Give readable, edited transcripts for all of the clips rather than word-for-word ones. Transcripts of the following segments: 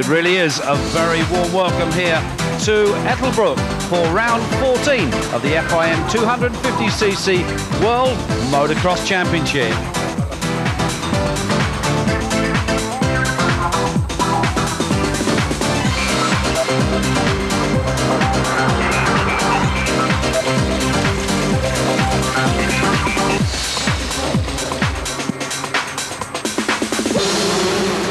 Well, it really is a very warm welcome here to Ettelbruck for round 14 of the FIM 250cc World Motocross Championship.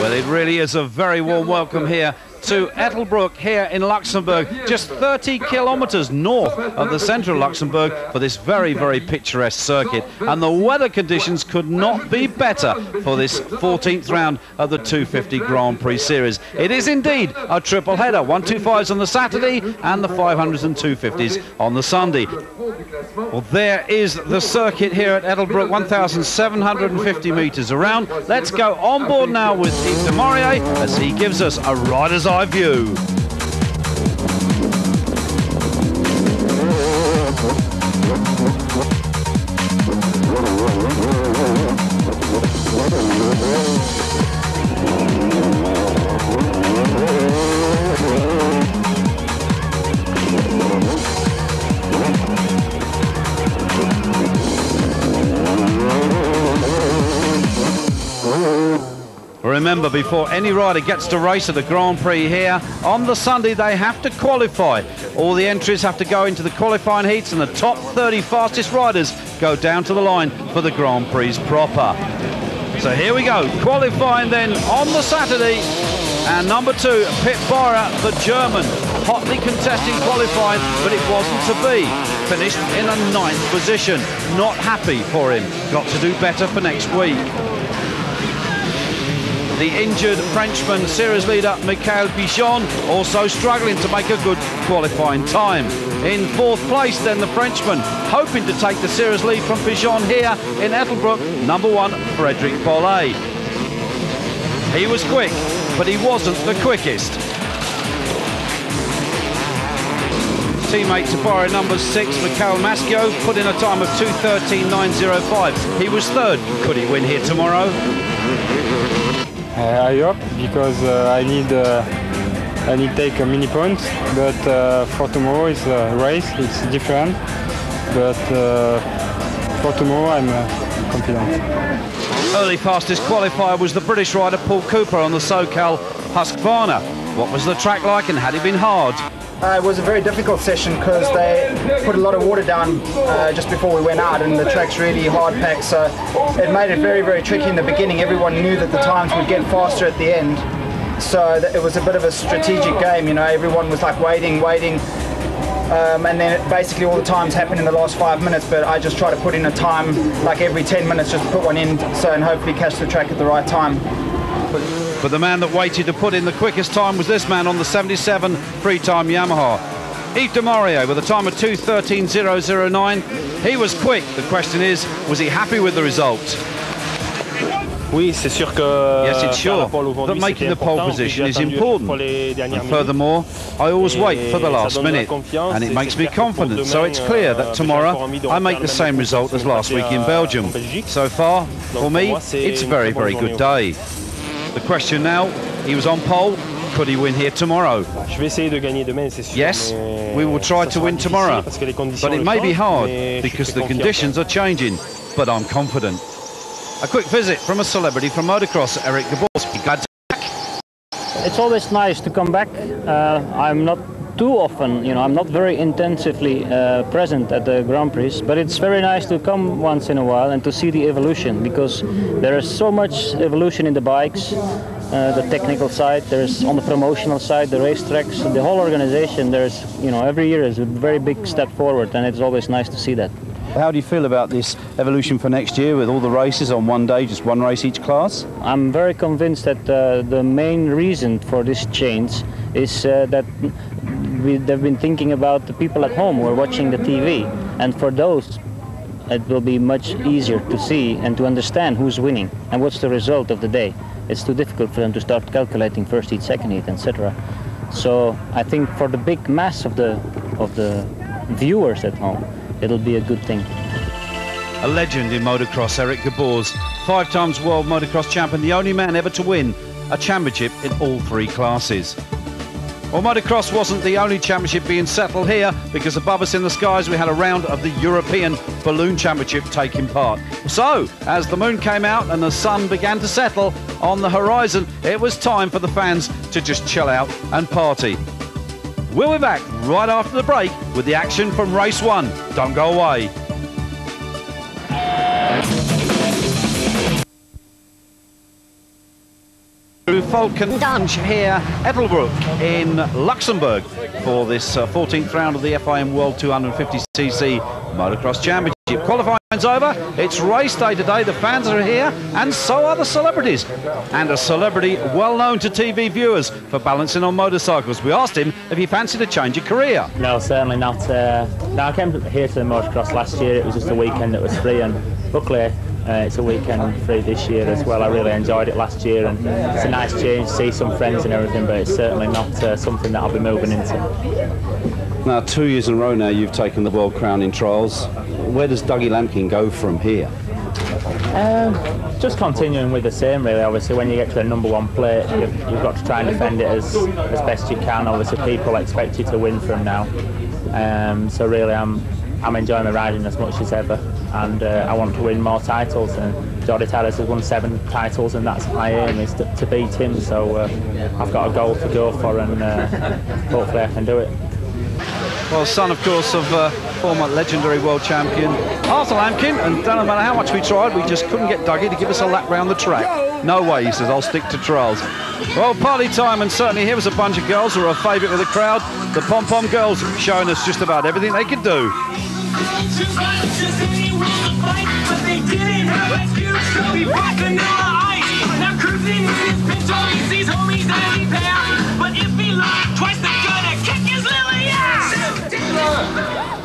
Well, it really is a very warm welcome here to Ettelbruck here in Luxembourg, just 30 kilometres north of the centre of Luxembourg for this very, very picturesque circuit. And the weather conditions could not be better for this 14th round of the 250 Grand Prix Series. It is indeed a triple header, 125s on the Saturday and the 500s and 250s on the Sunday. Well, there is the circuit here at Ettelbruck, 1,750 metres around. Let's go on board now with Yves de Maurier as he gives us a rider's eye view. Remember, before any rider gets to race at the Grand Prix here, on the Sunday they have to qualify. All the entries have to go into the qualifying heats and the top 30 fastest riders go down to the line for the Grand Prix proper. So here we go, qualifying then on the Saturday. And number 2, Pit Beirer, the German, hotly contesting qualifying, but it wasn't to be. Finished in a 9th position. Not happy for him. Got to do better for next week. The injured Frenchman, series leader Michael Pichon, also struggling to make a good qualifying time. In 4th place then the Frenchman, hoping to take the series lead from Pichon here in Ettelbruck, number 1, Frédéric Bollet. He was quick, but he wasn't the quickest. Teammate to borrow number 6, Michael Maschio, put in a time of 2:13.905. He was 3rd. Could he win here tomorrow? I hope, because I need take a mini points, but for tomorrow it's a race, it's different, but for tomorrow I'm confident. Early fastest qualifier was the British rider Paul Cooper on the SoCal Husqvarna. What was the track like and had it been hard? It was a very difficult session because they put a lot of water down just before we went out, and the track's really hard packed, so it made it very, very tricky in the beginning. Everyone knew that the times would get faster at the end, so it was a bit of a strategic game, you know. Everyone was like waiting, and then basically all the times happened in the last 5 minutes, but I just try to put in a time like every 10 minutes, just put one in, and hopefully catch the track at the right time. But the man that waited to put in the quickest time was this man on the 77 free-time Yamaha. Yves de Maurier with a time of 2:13.009. He was quick. The question is, was he happy with the result? Yes, it's sure that making the pole position is important. And furthermore, I always wait for the last minute, and it makes me confident. So it's clear that tomorrow I make the same result as last week in Belgium. So far, for me, it's a very, very good day. The question now, he was on pole, could he win here tomorrow? Yes, we will try to win tomorrow, but it may be hard because the conditions are changing, but I'm confident. A quick visit from a celebrity from motocross, Eric Gabors. Glad to be back. It's always nice to come back. I'm not too often, you know, I'm not very intensively present at the Grand Prix, but it's very nice to come once in a while and to see the evolution, because there is so much evolution in the bikes, the technical side, there's on the promotional side, the racetracks, the whole organization. There's, you know, every year is a very big step forward, and it's always nice to see that. How do you feel about this evolution for next year with all the races on one day, just one race each class? I'm very convinced that the main reason for this change is that they've been thinking about the people at home who are watching the TV, and for those it will be much easier to see and to understand who's winning and what's the result of the day. It's too difficult for them to start calculating first heat, second heat, etc. So I think for the big mass of the viewers at home, it'll be a good thing. A legend in motocross, Eric Gabors, 5 times world motocross champion, the only man ever to win a championship in all 3 classes. Well, motocross wasn't the only championship being settled here, because above us in the skies we had a round of the European Balloon Championship taking part. So, as the moon came out and the sun began to settle on the horizon, it was time for the fans to just chill out and party. We'll be back right after the break with the action from race 1. Don't go away. Falcon Dunge here, Ettelbruck in Luxembourg for this 14th round of the FIM World 250cc Motocross Championship. Qualifying's over, it's race day today, the fans are here and so are the celebrities. And a celebrity well known to TV viewers for balancing on motorcycles. We asked him if he fancied a change of career. No, certainly not. No, I came here to the motocross last year, it was just a weekend that was free, and luckily it's a weekend free this year as well. I really enjoyed it last year, and it's a nice change to see some friends and everything, but it's certainly not something that I'll be moving into. Now, 2 years in a row now you've taken the world crown in trials. Where does Dougie Lampkin go from here? Just continuing with the same, really. Obviously, when you get to the #1 plate, you've got to try and defend it as best you can. Obviously, people expect you to win from now. So really, I'm enjoying my riding as much as ever, and I want to win more titles. And Jordi Tellers has won 7 titles, and that's my aim, is to beat him. So I've got a goal to go for, and hopefully I can do it. Well, son, of course, of former legendary world champion Arthur Lampkin, and no matter how much we tried, we just couldn't get Dougie to give us a lap round the track. No way, he says, I'll stick to trials. Well, party time, and certainly here was a bunch of girls who are a favourite with the crowd. The pom-pom girls showing us just about everything they could do.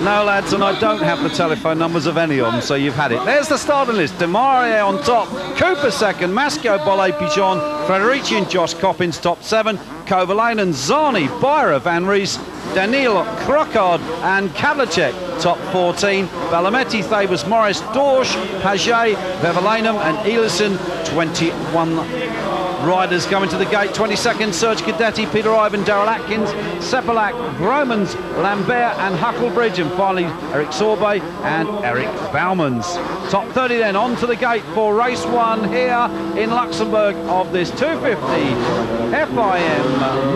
No, lads, and I don't have the telephone numbers of any of them, so you've had it. There's the starting list. Demarie on top, Cooper second, Maschio, Bolle, Pichon, Frederici and Josh Coppins top 7, Kovalainen, Zani, Byra, Van Ries, Daniil, Krokard and Kavlicek top 14, Balametti, Thabus, Morris, Dorsch, Paget, Vevelanum and Elison 21 riders coming to the gate. 22nd, Serge Cadetti, Peter Ivan, Daryl Atkins, Sepalak, Bromans, Lambert and Hucklebridge, and finally Eric Sorbet and Eric Baumans. Top 30 then on to the gate for race 1 here in Luxembourg of this 250 FIM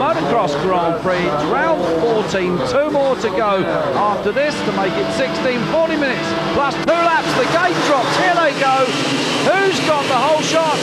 Motocross Grand Prix. It's round 14, 2 more to go after this to make it 16, 40 minutes plus 2 laps. The gate drops, here they go. Who's got the whole shot?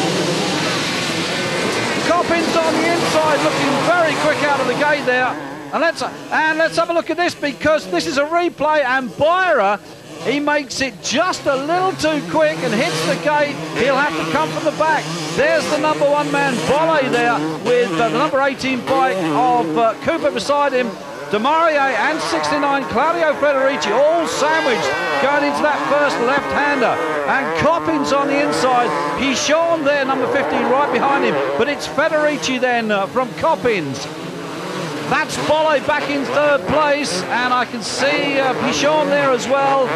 Coppins on the inside, looking very quick out of the gate there. And let's have a look at this, because this is a replay, and Byra, he makes it just a little too quick and hits the gate. He'll have to come from the back. There's the #1 man, Bolle, there with the number 18 bike of Cooper beside him. Demarie and 69 Claudio Frederici all sandwiched going into that first left-hander, and Coppins on the inside, Pichon there, number 15 right behind him, but it's Federici then from Coppins. That's Bolle back in 3rd place, and I can see Pichon there as well.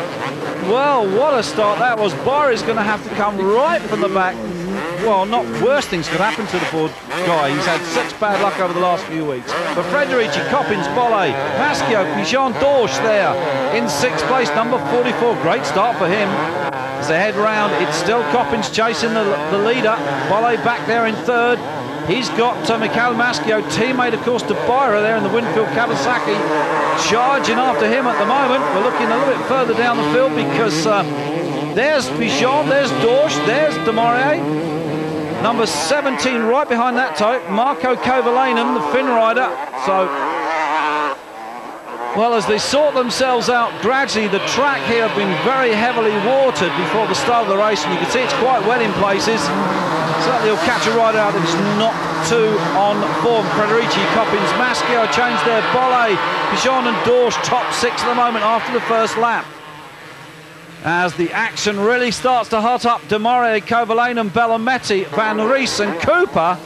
Well, what a start that was. Byra's going to have to come right from the back. Well, not worse things could happen to the poor guy. He's had such bad luck over the last few weeks. But Frederici, Coppins, Bolle, Maschio, Pichon, Dorsch there in 6th place, number 44. Great start for him. As they head round, it's still Coppins chasing the leader. Bolle back there in 3rd. He's got Mikhail Maschio, teammate, of course, to Byra there in the Winfield Kawasaki, charging after him at the moment. We're looking a little bit further down the field, because there's Pichon, there's Dorsch, there's Demarie. Number 17 right behind that type, Marco Kovalainen, the Finn rider. So, well, as they sort themselves out gradually, the track here has been very heavily watered before the start of the race, and you can see it's quite wet in places. Certainly he'll catch a rider out if it's not too on form. Frederici, Coppins, Maschio changed their Bolle, Pichon and Dorsch top 6 at the moment after the first lap. As the action really starts to hot up, Demarie, Kovalainen, Balametti, Van Ries and Cooper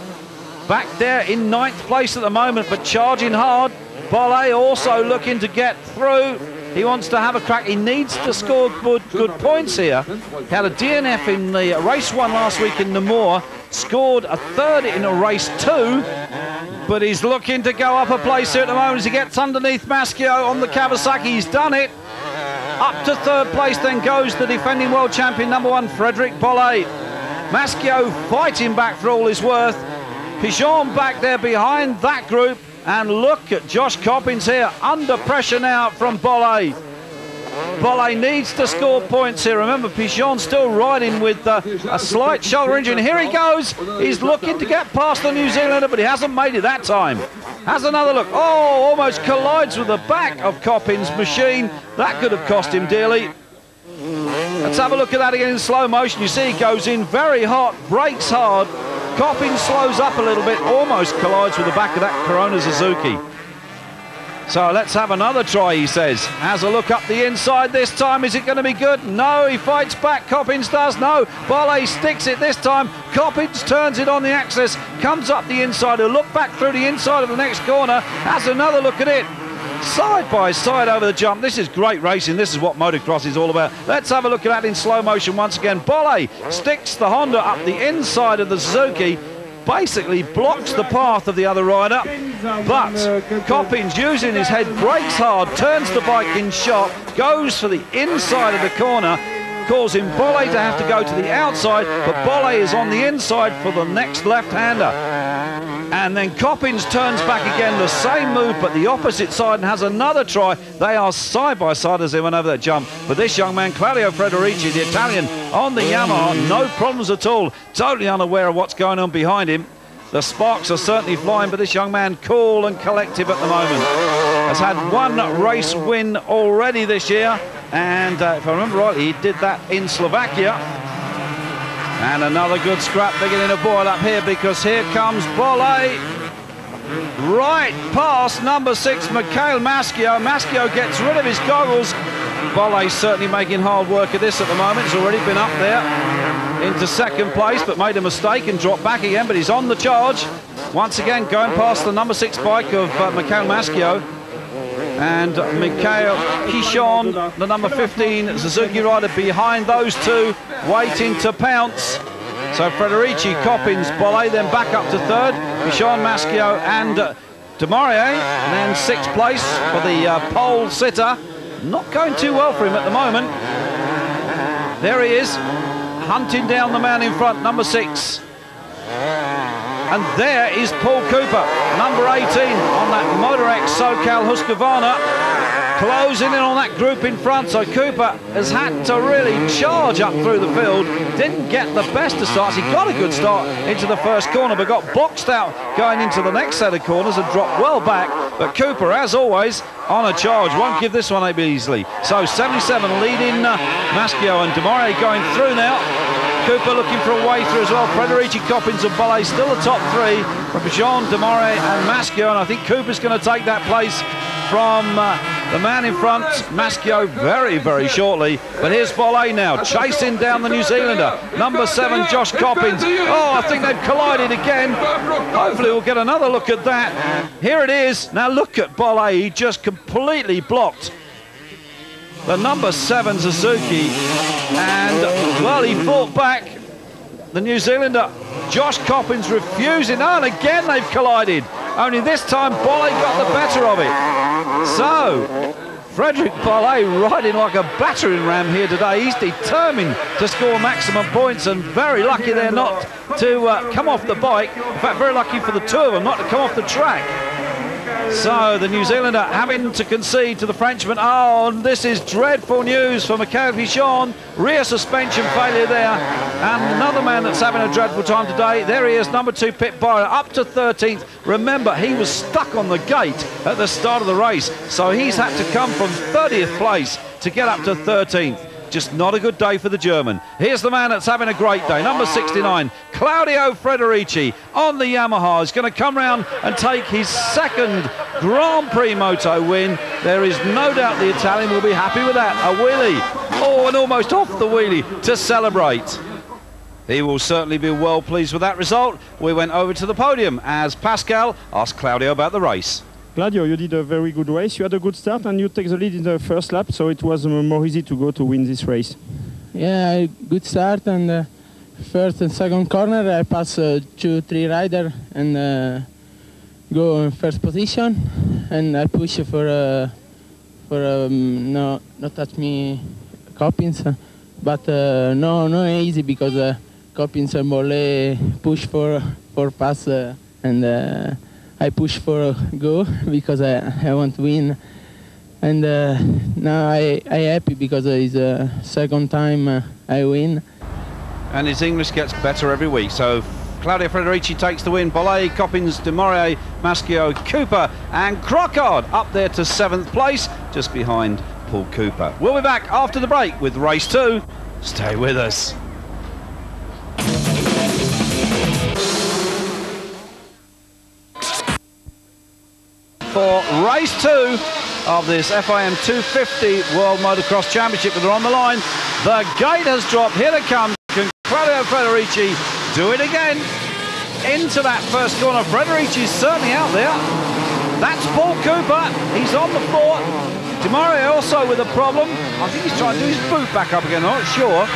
back there in 9th place at the moment, but charging hard. Bolle also looking to get through. He wants to have a crack. He needs to score good points here. He had a DNF in the race 1 last week in Namur, scored a 3rd in a race 2, but he's looking to go up a place here at the moment as he gets underneath Maschio on the Kawasaki. He's done it. Up to 3rd place then goes the defending world champion number 1, Frédéric Bollé. Maschio fighting back for all his worth. Pigeon back there behind that group. And look at Josh Coppins here, under pressure now from Bollé. Bollé needs to score points here. Remember, Pigeon still riding with a slight shoulder injury. And here he goes. He's looking to get past the New Zealander, but he hasn't made it that time. Has another look. Oh, almost collides with the back of Coppins' machine. That could have cost him dearly. Let's have a look at that again in slow motion. You see he goes in very hot, brakes hard. Coppins slows up a little bit, almost collides with the back of that Corona Suzuki. So let's have another try, he says. Has a look up the inside this time. Is it going to be good? No, he fights back. Coppins does. No, Bollé sticks it this time. Coppins turns it on the axis, comes up the inside. He'll look back through the inside of the next corner. Has another look at it. Side by side over the jump. This is great racing. This is what motocross is all about. Let's have a look at that in slow motion once again. Bollé sticks the Honda up the inside of the Suzuki, basically blocks the path of the other rider, but Coppins, using his head, brakes hard, turns the bike in shot, goes for the inside of the corner, causing Bollé to have to go to the outside, but Bollé is on the inside for the next left-hander. And then Coppins turns back again, the same move, but the opposite side, and has another try. They are side by side as they went over that jump. But this young man, Claudio Frederici, the Italian, on the Yamaha, no problems at all, totally unaware of what's going on behind him. The sparks are certainly flying, but this young man, cool and collective at the moment. Has had 1 race win already this year, and if I remember rightly, he did that in Slovakia. And another good scrap beginning to boil up here, because here comes Bollé right past number 6, Mikhail Maschio. Maschio gets rid of his goggles. Bollé's certainly making hard work of this at the moment. He's already been up there into 2nd place, but made a mistake and dropped back again, but he's on the charge. Once again, going past the number 6 bike of Mikhail Maschio. And Mikhail Pichon, the number 15 Suzuki rider, behind those two, waiting to pounce. So Frederici, Coppins, Bollé then back up to 3rd, Pichon, Maschio and Demarier, and then 6th place for the pole sitter. Not going too well for him at the moment. There he is, hunting down the man in front, number 6. And there is Paul Cooper, number 18 on that Motor X SoCal Husqvarna, closing in on that group in front. So Cooper has had to really charge up through the field. Didn't get the best of starts. He got a good start into the first corner, but got boxed out going into the next set of corners and dropped well back. But Cooper, as always, on a charge. Won't give this one up easily. So 77 leading Maschio, and Demarier going through now. Cooper looking for a way through as well. Frederici, Coppins and Bollé still the top 3 from Pichon, Demarier and Maschio, and I think Cooper's going to take that place from the man in front, Maschio, very, very shortly. But here's Bollé now, chasing down the New Zealander. Number 7, Josh Coppins. Oh, I think they've collided again. Hopefully we'll get another look at that. Here it is. Now look at Bollé. He just completely blocked the number 7 Suzuki, and well, he fought back. The New Zealander, Josh Coppins, refusing. Oh, and again they've collided. Only this time Bollé got the better of it. So Frédéric Bollé riding like a battering ram here today. He's determined to score maximum points, and very lucky they're not to come off the bike. In fact, very lucky for the two of them not to come off the track. So the New Zealander having to concede to the Frenchman. Oh, and this is dreadful news for Mikhail Pichon. Rear suspension failure there. And another man that's having a dreadful time today. There he is, number 2, Pit Byron, up to 13th. Remember, he was stuck on the gate at the start of the race. So he's had to come from 30th place to get up to 13th. Just not a good day for the German. Here's the man that's having a great day, number 69, Claudio Frederici on the Yamaha. He's going to come round and take his 2nd Grand Prix Moto win. There is no doubt the Italian will be happy with that. A wheelie, oh, and almost off the wheelie to celebrate. He will certainly be well pleased with that result. We went over to the podium as Pascal asked Claudio about the race. Gladio, you did a very good race. You had a good start and you take the lead in the first lap, so it was more easy to go to win this race. Yeah, good start, and first and second corner I pass 2-3 rider and go in first position, and I push for no touch me Coppins, but no easy because Coppins and Bolle push for pass and I push for go because I want to win, and now I happy because it's the second time I win. And his English gets better every week. So Claudio Frederici takes the win. Bolle, Coppins, De Maurier, Maschio, Cooper and Crockard up there to 7th place, just behind Paul Cooper. We'll be back after the break with race 2. Stay with us. For race 2 of this FIM 250 World Motocross Championship that are on the line. The gate has dropped. Here they come. Can Claudio Frederici do it again? Into that first corner. Federici's certainly out there. That's Paul Cooper. He's on the floor. De Maurier also with a problem. I think he's trying to do his boot back up again. I'm not sure.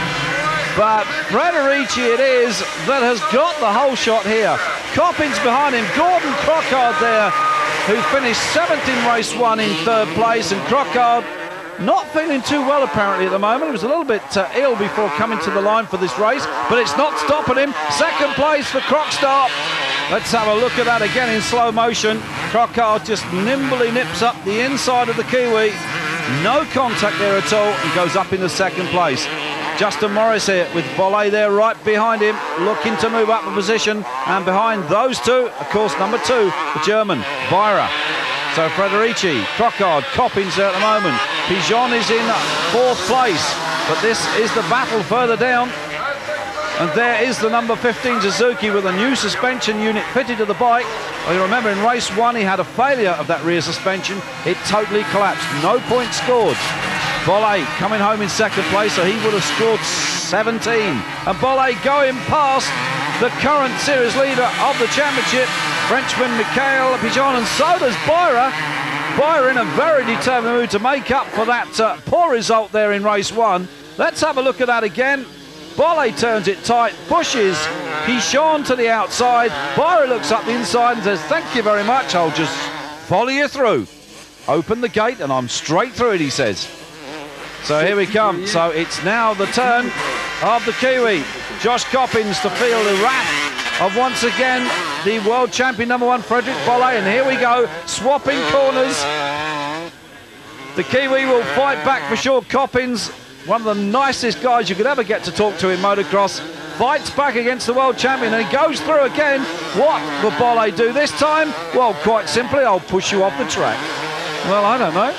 But Frederici it is that has got the whole shot here. Coppins behind him. Gordon Crockard there, who finished 7th in race 1 in 3rd place, and Crockard not feeling too well apparently at the moment. He was a little bit ill before coming to the line for this race, but it's not stopping him. 2nd place for Crockstar. Let's have a look at that again in slow motion. Crockard just nimbly nips up the inside of the Kiwi. No contact there at all, and goes up into 2nd place. Justin Morris here with Bolle there right behind him, looking to move up a position, and behind those two, of course, number 2, the German, Beira. So Frederici, Crockard, Coppins there at the moment. Pigeon is in 4th place, but this is the battle further down. And there is the number 15 Suzuki with a new suspension unit fitted to the bike. Well, you remember in race 1 he had a failure of that rear suspension. It totally collapsed, no points scored. Bolle coming home in 2nd place, so he would have scored 17. And Bolle going past the current series leader of the championship, Frenchman Michael Pigeon, and so does Beira. Beira in a very determined mood to make up for that poor result there in race 1. Let's have a look at that again. Bolle turns it tight, pushes Pichon to the outside. Beira looks up the inside and says, "Thank you very much, I'll just follow you through. Open the gate and I'm straight through it," he says. So here we come. So it's now the turn of the Kiwi. Josh Coppins to feel the wrath of once again the world champion number 1 Frederic Bolle. And here we go, swapping corners. The Kiwi will fight back for sure. Coppins, one of the nicest guys you could ever get to talk to in motocross, fights back against the world champion and he goes through again. What will Bolle do this time? Well, quite simply, I'll push you off the track. Well, I don't know.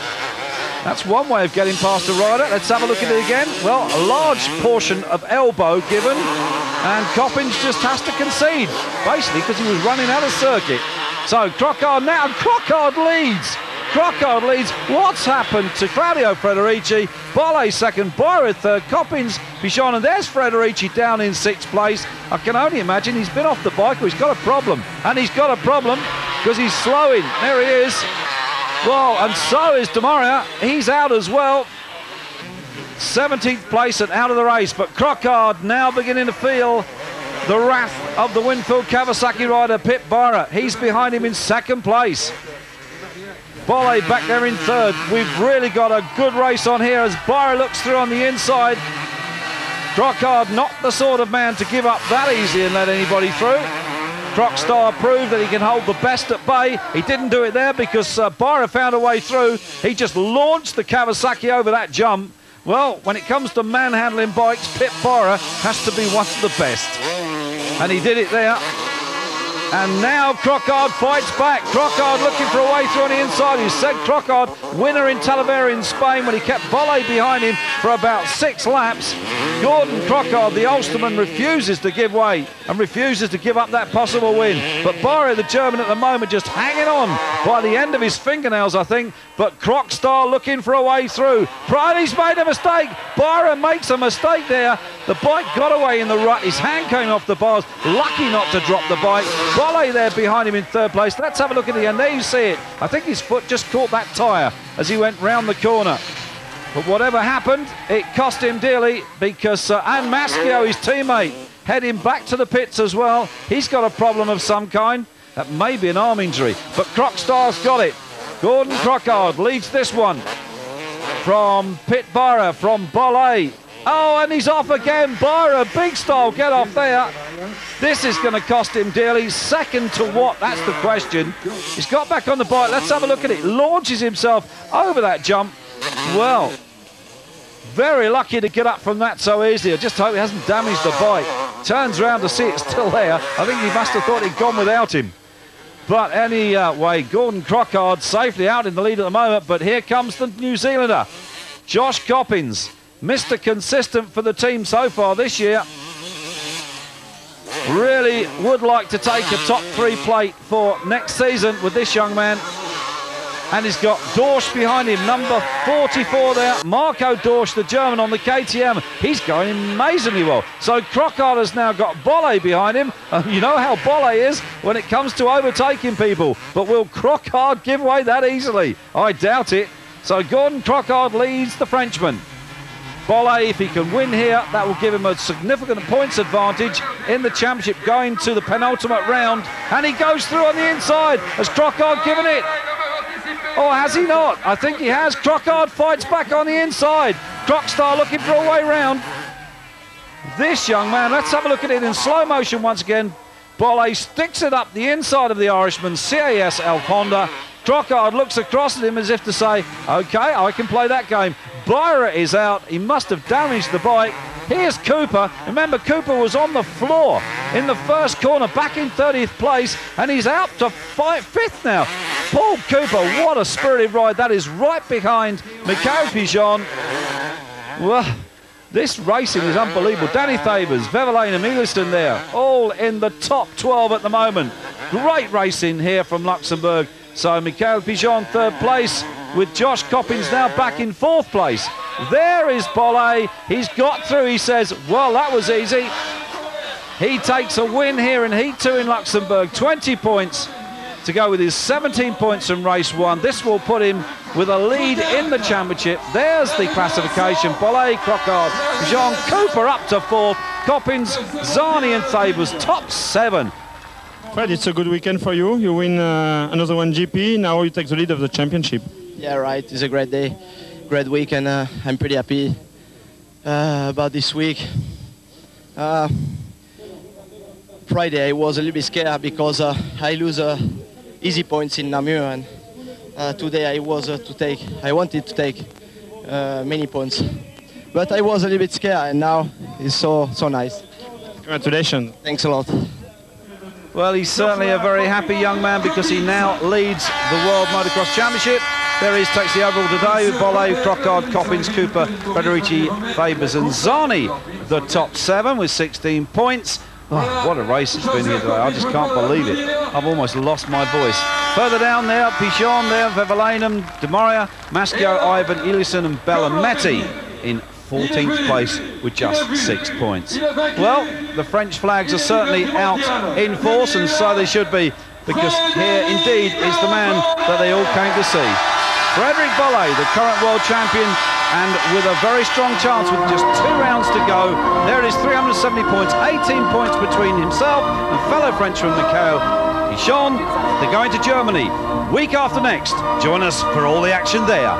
That's one way of getting past a rider. Let's have a look at it again. Well, a large portion of elbow given, and Coppins just has to concede, basically because he was running out of circuit. So Crockard now, Crockard leads. Crockard leads. What's happened to Claudio Frederici? Bolle 2nd, Beira 3rd, Coppins, Pichon, and there's Frederici down in 6th place. I can only imagine he's been off the bike or he's got a problem. And he's got a problem because he's slowing. There he is. Well, and so is De Maurier. He's out as well. 17th place and out of the race. But Crockard now beginning to feel the wrath of the Winfield Kawasaki rider, Pip Beira. He's behind him in 2nd place. Bolle back there in 3rd. We've really got a good race on here as Beira looks through on the inside. Crockard not the sort of man to give up that easy and let anybody through. Crockstar proved that he can hold the best at bay. He didn't do it there because Beira found a way through. He just launched the Kawasaki over that jump. Well, when it comes to manhandling bikes, Pip Beira has to be one of the best. And he did it there. And now Crockard fights back. Crockard looking for a way through on the inside. You said Crockard, winner in Talavera in Spain when he kept Bolle behind him for about 6 laps. Gordon Crockard, the Ulsterman, refuses to give way and refuses to give up that possible win. But Beira, the German, at the moment just hanging on by the end of his fingernails, I think. But Crockstar looking for a way through. Bridie's made a mistake. Beira makes a mistake there. The bike got away in the rut. His hand came off the bars. Lucky not to drop the bike. Bolle there behind him in third place. Let's have a look at the end. There you see it. I think his foot just caught that tyre as he went round the corner. But whatever happened, it cost him dearly because and Maschio, his teammate, heading back to the pits as well. He's got a problem of some kind. That may be an arm injury, but Crocstar's got it. Gordon Crockard leads this one from Pit Byra, from Bolle. Oh, and he's off again. Byra, big style, get off there. This is going to cost him dearly. Second to what? That's the question. He's got back on the bike. Let's have a look at it. Launches himself over that jump. Well, very lucky to get up from that so easily. I just hope he hasn't damaged the bike. Turns around to see it's still there. I think he must have thought he'd gone without him. But anyway, Gordon Crockard safely out in the lead at the moment. But here comes the New Zealander, Josh Coppins. Mr. Consistent for the team so far this year. Really would like to take a top 3 plate for next season with this young man. And he's got Dorsch behind him, number 44 there. Marco Dorsch, the German on the KTM. He's going amazingly well. So Crockard has now got Bolle behind him. You know how Bolle is when it comes to overtaking people. But will Crockard give way that easily? I doubt it. So Gordon Crockard leads the Frenchman. Bolle, if he can win here, that will give him a significant points advantage in the championship going to the penultimate round. And he goes through on the inside. Has Crockard given it? Or has he not? I think he has. Crockard fights back on the inside. Crocstar looking for a way round. This young man, let's have a look at it in slow motion once again. Bolle sticks it up the inside of the Irishman, CAS Alf Honda. Crockard looks across at him as if to say, OK, I can play that game. Byra is out. He must have damaged the bike. Here's Cooper. Remember, Cooper was on the floor in the first corner, back in 30th place, and he's out to 5th now. Paul Cooper, what a spirited ride. That is right behind Mikhail Pigeon. Well, this racing is unbelievable. Danny Thabers, Vevelane and Egliston there, all in the top 12 at the moment. Great racing here from Luxembourg. So Mikhail Pigeon, 3rd place, with Josh Coppins now back in 4th place. There is Bolle. He's got through, he says. Well, that was easy. He takes a win here in Heat 2 in Luxembourg. 20 points to go with his 17 points from race 1. This will put him with a lead in the championship. There's the classification. Bolle, Crockard, Jean Cooper up to 4th. Coppins, Zani and Thabers, top 7. Fred, it's a good weekend for you. You win another one GP. Now you take the lead of the championship. Yeah, right. It's a great day, great week, and I'm pretty happy about this week. Friday I was a little bit scared because I lose easy points in Namur, and today I wanted to take many points, but I was a little bit scared, and now it's so nice. Congratulations. Thanks a lot. Well, he's certainly a very happy young man because he now leads the World Motocross Championship. There he is, takes the overall today with Bolle, Crockard, Coppins, Cooper, Federici, Thabers and Zani, the top 7 with 16 points. Oh, what a race it's been here today. I just can't believe it. I've almost lost my voice. Further down there, Pichon there, Vevelanum, Demaria, Maschio, Ivan, Elison and Bellametti in 14th place with just 6 points. Well, the French flags are certainly out in force, and so they should be, because here indeed is the man that they all came to see. Frederic Bolle, the current world champion, and with a very strong chance with just 2 rounds to go. There it is, 370 points, 18 points between himself and fellow Frenchman Mikhail Pichon. They're going to Germany week after next. Join us for all the action there.